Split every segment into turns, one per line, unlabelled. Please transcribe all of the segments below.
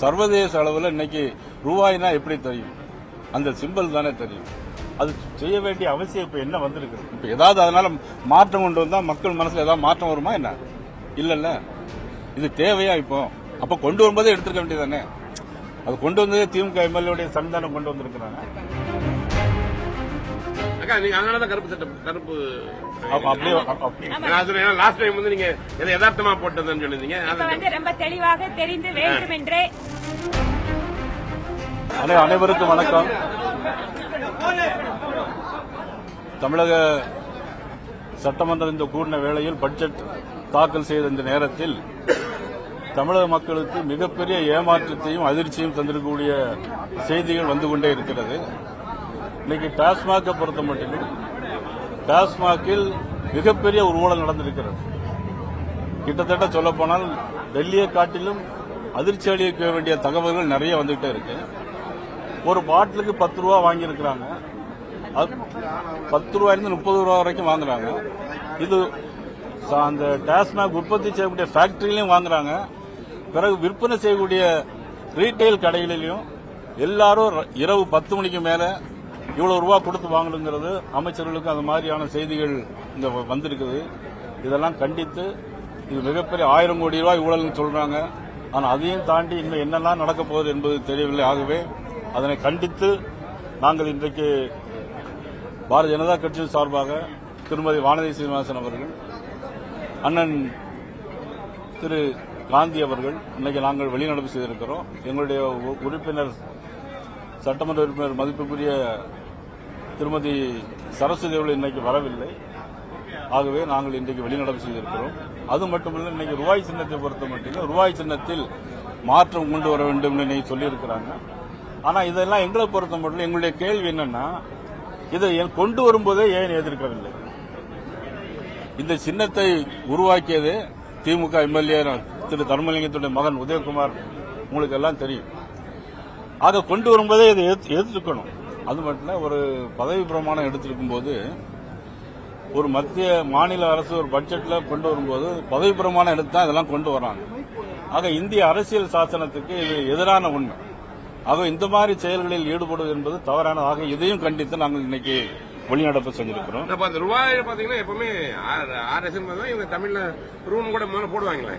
சர்வதேச அளவில் இன்னைக்கு ரூபாய்னா எப்படி தெரியும்? அந்த சிம்பல் தானே தெரியும். அது செய்ய வேண்டிய அவசியம் இப்ப என்ன வந்திருக்கு? இப்ப ஏதாவது அதனால மாற்றம் கொண்டு வந்தா மக்கள் மனசுல ஏதாவது மாற்றம் வருமா என்ன? இல்லல்ல. இது தேவையா இப்போ? அப்ப கொண்டு வரும்போதே எடுத்துக்க வேண்டியதானே? அது கொண்டு வந்ததே திமுக எம்எல்ஏ சன்னிதானம் கொண்டு வந்திருக்கிறாங்க.
அதனாலதான் கருப்பு சட்டம் கருப்பு
அப்படியே
லாஸ்ட் டைம் வந்து நீங்க யதார்த்தமா போட்டதுன்னு சொல்லிருந்தீங்க.
ரொம்ப தெளிவாக தெரிந்து வேண்டும் என்றே.
அனைவருக்கும் வணக்கம். தமிழக சட்டமன்றம் இந்த கூடின வேளையில் பட்ஜெட் தாக்கல் செய்த இந்த நேரத்தில் தமிழக மக்களுக்கு மிகப்பெரிய ஏமாற்றத்தையும் அதிர்ச்சியும் தந்திருக்கக்கூடிய செய்திகள் வந்து கொண்டே இருக்கிறது. இன்னைக்கு டாஸ்மாகை பொறுத்த மட்டிலும் டாஸ்மாகில் மிகப்பெரிய ஒரு ஊழல் நடந்திருக்கிறது. கிட்டத்தட்ட சொல்லப்போனால் டெல்லியை காட்டிலும் அதிர்ச்சி அளிக்க வேண்டிய தகவல்கள் நிறைய வந்துகிட்டே இருக்கு. ஒரு பாட்டிலுக்கு 10 ரூபா வாங்கியிருக்கிறாங்க. 10 ரூபாயிலிருந்து 30 ரூபா வரைக்கும் வாங்குறாங்க. இது அந்த டாஸ்மாக் உற்பத்தி செய்யக்கூடிய ஃபேக்டரியிலையும் வாங்குறாங்க. பிறகு விற்பனை செய்யக்கூடிய ரீட்டைல் கடைகளிலும் எல்லாரும் இரவு 10 மணிக்கு மேல இவ்வளவு ரூபா கொடுத்து வாங்கணுங்கிறது அமைச்சர்களுக்கு அந்த மாதிரியான செய்திகள் இங்க வந்திருக்குது. இதெல்லாம் கண்டித்து இது மிகப்பெரிய 1000 கோடி ரூபாய் ஊழல்னு சொல்றாங்க. ஆனால் அதையும் தாண்டி இன்னும் என்னெல்லாம் நடக்க போகுது என்பது தெரியவில்லை. ஆகவே அதனை கண்டித்து நாங்கள் இன்றைக்கு பாரதிய ஜனதா கட்சியின் சார்பாக திருமதி வானதி சீனிவாசன் அவர்கள், அண்ணன் திரு காந்தி அவர்கள் இன்னைக்கு நாங்கள் வெளிநடப்பு செய்திருக்கிறோம். எங்களுடைய உறுப்பினர் சட்டமன்ற உறுப்பினர் மதிப்புக்குரிய திருமதி சரஸ்வதி அவர்கள் இன்னைக்கு வரவில்லை. ஆகவே நாங்கள் இன்றைக்கு வெளிநடப்பு செய்திருக்கிறோம். அது மட்டுமல்ல, இன்னைக்கு ரூபாய் சின்னத்தை பொறுத்த மட்டும் ரூபாய் சின்னத்தில் மாற்றம் கொண்டு வர வேண்டும் என்று சொல்லியிருக்கிறாங்க. ஆனா இதெல்லாம் எங்களை பொறுத்த மட்டும் எங்களுடைய கேள்வி என்னன்னா, இதை கொண்டு வரும்போதே ஏன் எதிர்க்கவில்லை? இந்த சின்னத்தை உருவாக்கியது திமுக எம்எல்ஏ திரு தர்மலிங்கத்துடைய மகன் உதயகுமார், உங்களுக்கு எல்லாம் தெரியும். ஆக கொண்டு வரும்போதே இதை எதிர்க்கணும். அது மட்டும் இல்ல, ஒரு பதவி பிரமாணம் எடுத்திருக்கும் போது ஒரு மத்திய மாநில அரசு ஒரு பட்ஜெட்ல கொண்டு வரும்போது பதவி பிரமாணம் எடுத்து தான் இதெல்லாம் கொண்டு வராங்க. ஆக இந்திய அரசியல் சாசனத்துக்கு இது எதிரான உண்மை. ஆக இந்த மாதிரி செயல்களில் ஈடுபடுவது என்பது தவறானது. ஆக இதையும் கண்டித்து நாங்கள் இன்னைக்கு வெளிநடப்பு செஞ்சிருக்கிறோம்.
அந்த ரூபாய் பாத்தீங்கன்னா எப்பவுமே இவங்க தமிழ்ல ரூம் கூட முதல்ல போடுவாங்களே,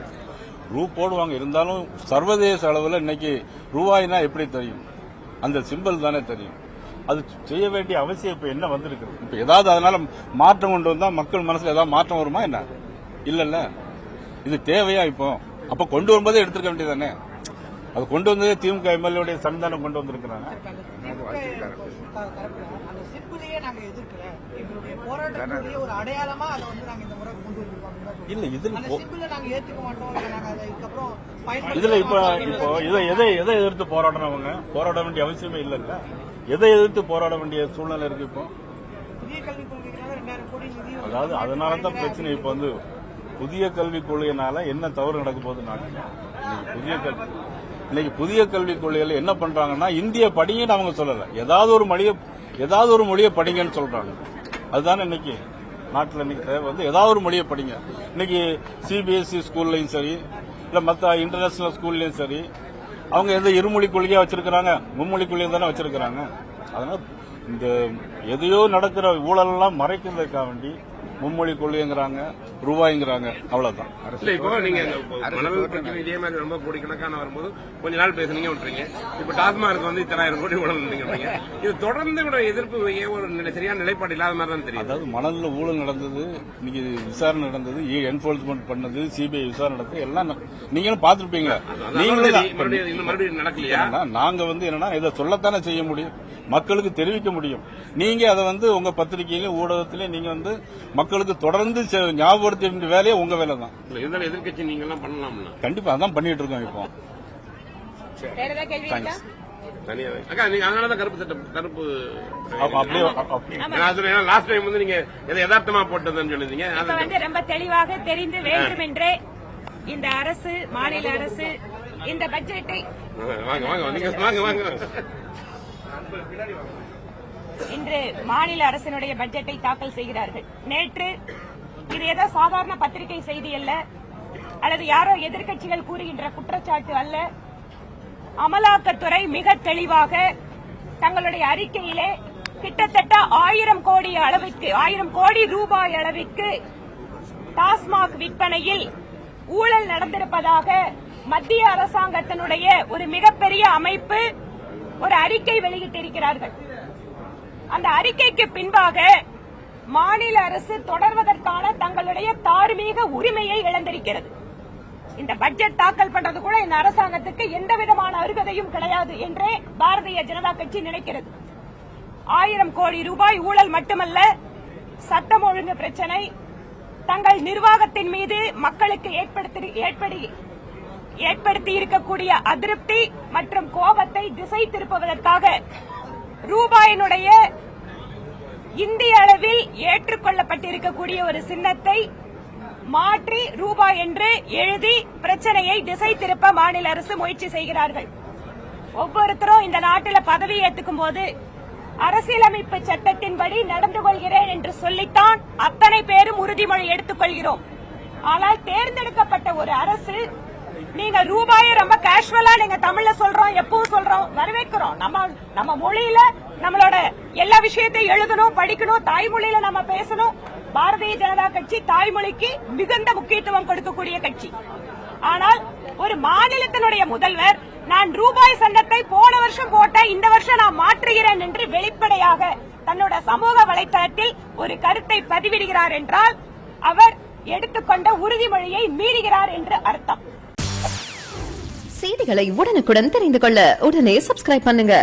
போடுவாங்க. இருந்தாலும் சர்வதேச அளவில் இன்னைக்கு ரூபாய்னா எப்படி தெரியும்? அந்த சிம்பல் தானே தெரியும். அது செய்ய வேண்டிய அவசியம் இப்ப என்ன வந்திருக்கு? இப்ப ஏதாவது அதனால மாற்றம் கொண்டு வந்தா மக்கள் மனசுல ஏதாவது மாற்றம் வருமா என்ன? இல்லல்ல. இது தேவையா இப்போ? அப்ப கொண்டு வரும்போதே எடுத்துக்க வேண்டியதானே? அது கொண்டு வந்ததே திமுக எம்எல்ஏ சன்னிதானம் கொண்டு வந்திருக்கிறாங்க. இல்ல இதுல இப்போ எதை எதிர்த்து போராடுறவங்க போராட வேண்டிய அவசியமே இல்லைல்ல. எதை எதிர்த்து போராட வேண்டிய சூழ்நிலை இருக்கு இப்போ? அதாவது அதனாலதான் பிரச்சனை. இப்ப வந்து புதிய கல்விக் கொள்கையினால என்ன தவறு நடக்க போகுது நாட்டில்? இன்னைக்கு புதிய கல்விக் கொள்கையில என்ன பண்றாங்கன்னா, இந்திய படிங்கன்னு அவங்க சொல்லல, ஏதாவது ஒரு மொழியை படிங்கன்னு சொல்றாங்க. அதுதானே இன்னைக்கு நாட்டில் இன்னைக்கு தேவை. வந்து ஏதாவது ஒரு மொழியை படிங்க. இன்னைக்கு சிபிஎஸ்இ ஸ்கூல்லையும் சரி, இல்ல மற்ற இன்டர்நேஷனல் ஸ்கூல்லையும் சரி, அவங்க எந்த இருமொழி கொள்கையா வச்சிருக்கிறாங்க? மும்மொழி கொள்கையை தானே வச்சிருக்கிறாங்க. அதனால இந்த எதையோ நடக்கிற ஊழலெல்லாம் மறைக்கிறதுக்காக வேண்டி மும்மொழி கொள்கைங்கிறாங்க, ரூபாய்ங்கிறாங்க, அவ்வளவுதான்.
இப்போ நீங்க மணல் பிரச்சனை இதே மாதிரி ரொம்ப கோடிக்கணக்கான வரும்போது கொஞ்ச நாள் பேசுனீங்க விட்டுறீங்க. இப்ப டாஸ்மார்க் வந்து 1000 கோடி ஊழல் நீங்க இது தொடர்ந்து கூட எதிர்ப்பு ஒரு சரியான நிலைப்பாடு இல்லாத மாதிரி தான் தெரியும்.
அதாவது மணல்ல ஊழல் நடந்தது, இன்னைக்கு விசாரணை நடந்தது, என்போர்ஸ்மெண்ட் பண்ணது, சிபிஐ விசாரணை நடந்தது, எல்லாம் நீங்களும் பாத்துருப்பீங்க.
மறுபடியும் நடக்கலையா?
நாங்க வந்து என்னன்னா இதை சொல்லத்தானே செய்ய முடியும், மக்களுக்கு தெரிவிக்க முடியும். நீங்க அதை வந்து உங்க பத்திரிகையிலும் ஊடகத்திலும் நீங்க வந்து மக்களுக்கு தொடர்ந்து ஞாபகப்படுத்த வேண்டிய வேலையே உங்க வேலை தான்.
எதிர்கட்சி நீங்க எல்லாம் பண்ணலாம்ல?
கண்டிப்பா அதான் பண்ணிட்டு இருக்கோம் இப்போ.
அதனாலதான் கருப்பு சட்டம் கருப்பு
அப்படியே
லாஸ்ட் டைம் வந்து நீங்க யதார்த்தமா போட்டதுன்னு சொல்லிருந்தீங்க.
ரொம்ப தெளிவாக தெரிந்து வேண்டும் என்றே இந்த அரசு, மாநில அரசு இந்த பட்ஜெட்டை இன்று மாநில அரசினுடைய பட்ஜெட்டை தாக்கல் செய்கிறார்கள். நேற்று இது ஏதோ சாதாரண பத்திரிகை செய்தி அல்ல, அல்லது யாரோ எதிர்க்கட்சிகள் கூறுகின்ற குற்றச்சாட்டு அல்ல. அமலாக்கத்துறை மிக தெளிவாக தங்களுடைய அறிக்கையிலே கிட்டத்தட்ட 1000 கோடி ரூபாய் அளவிற்கு டாஸ்மாக் விற்பனையில் ஊழல் நடந்திருப்பதாக மத்திய அரசாங்கத்தினுடைய ஒரு மிகப்பெரிய அமைப்பு ஒரு அறிக்கை வெளியிட்டிருக்கிறார்கள். அந்த அறிக்கைக்கு பின்பாக மாநில அரசு தொடர்வதற்கான தங்களுடைய தார்மீக உரிமையை இழந்திருக்கிறது. இந்த பட்ஜெட் தாக்கல் பண்றது கூட இந்த அரசாங்கத்துக்கு எந்த விதமான அருகதையும் கிடையாது என்றே பாரதிய ஜனதா கட்சி நினைக்கிறது. 1000 கோடி ரூபாய் ஊழல் மட்டுமல்ல, சட்டம் ஒழுங்கு பிரச்சனை, தங்கள் நிர்வாகத்தின் மீது மக்களுக்கு ஏற்படுத்தி இருக்கக்கூடிய அதிருப்தி மற்றும் கோபத்தை திசை திருப்புவதற்காக ரூபாயினுடைய இந்திய அளவில் ஏற்றுக்கொள்ளப்பட்டிருக்கக்கூடிய ஒரு சின்னத்தை மாற்றி ரூபாய் என்று எழுதி பிரச்சனையை திசை திருப்ப மாநில அரசு முயற்சி செய்கிறார்கள். ஒவ்வொருத்தரும் இந்த நாட்டில் பதவி ஏற்றுக்கும் போது அரசியலமைப்பு சட்டத்தின்படி நடந்து கொள்கிறேன் என்று சொல்லித்தான் அத்தனை பேரும் உறுதிமொழி எடுத்துக் கொள்கிறோம். ஆனால் தேர்ந்தெடுக்கப்பட்ட ஒரு அரசு நீங்க ரூபாயை ரொம்ப கேஷுவலா நீங்க தமிழ்ல சொல்றோம், எப்பவும் சொல்றோம், வரவேற்கிறோம். நம்ம மொழியில நம்மளோட எல்லா விஷயத்தையும் எழுதணும், படிக்கணும், தாய்மொழியில நம்ம பேசணும். பாரதிய ஜனதா கட்சி தாய்மொழிக்கு மிகுந்த முக்கியத்துவம் கொடுக்கக்கூடிய கட்சி. ஆனால் ஒரு மாநிலத்தினுடைய முதல்வர் நான் ரூபாய் சங்கத்தை போன வருஷம் போட்ட இந்த வருஷம் நான் மாற்றுகிறேன் என்று வெளிப்படையாக தன்னோட சமூக வலைதளத்தில் ஒரு கருத்தை பதிவிடுகிறார் என்றால் அவர் எடுத்துக்கொண்ட உறுதிமொழியை மீறுகிறார் என்று அர்த்தம்.
செய்திகளை உடனுக்குடன் தெரிந்து கொள்ள உடனே சப்ஸ்கிரைப் பண்ணுங்க.